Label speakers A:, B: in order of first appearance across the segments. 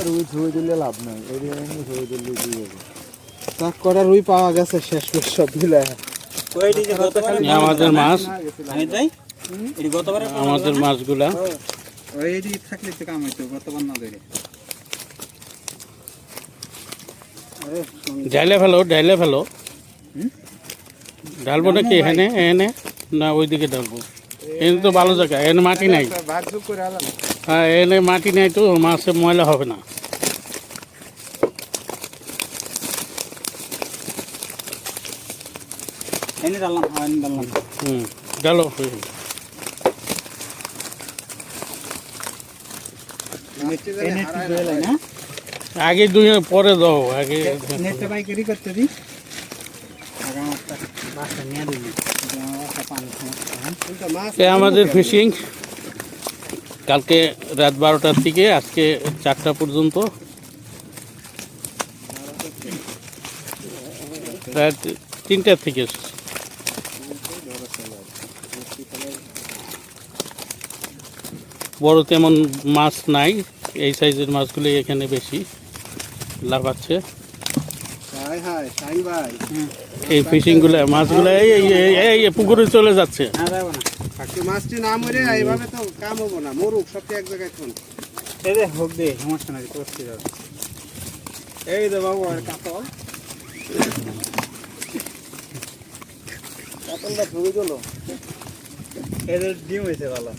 A: রুই ছুঁয়ে দিলে লাভ নাই, এমনি ছুঁয়ে দিলে দিয়ে
B: তাক কটা রুই পাওয়া গেছে শেষ মেশ সব মিলে।
C: আমাদের মাছ, আমাদের মাছগুলা
B: থাকলে তো কাম হইতো গতবার না ধরে।
C: ঢাইলে ফেলো, ঢাইলে ফেলো। ঢালবো নাকি এখানে, এখানে না ওইদিকে ঢালবো? এখানে তো ভালো জায়গা, এখানে মাটি নাই। হ্যাঁ, এখানে মাটি নাই তো মাছে ময়লা হবে না। ডালো আগে দুই পরে দাও, আগে
B: করতে দিই।
C: আমাদের ফিশিং কালকে রাত 12টার থেকে আজকে 4টা পর্যন্ত, রাত 3টার থেকে। বড় তেমন মাছ নাই, এই সাইজের মাছগুলি এখানে বেশি লাফাচ্ছে। এই ফিশিংগুলো মাছগুলো এই পুকুরে চলে যাচ্ছে।
B: মাছটি না মরে এইভাবে তো কাম হবো না, মরুক সবটি এক জায়গায়। হোক দে, সমস্যা নাই, করতে যাবে। এই তো বাবু আর কাতল, কাতলটা ধুয়ে গেল। এদের ডিম হয়েছে ভালো।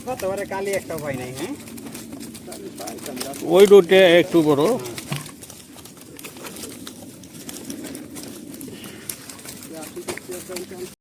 B: গতবারে কালি একটা পাই নাই। হ্যাঁ,
C: ওই রোডে একটু বড়।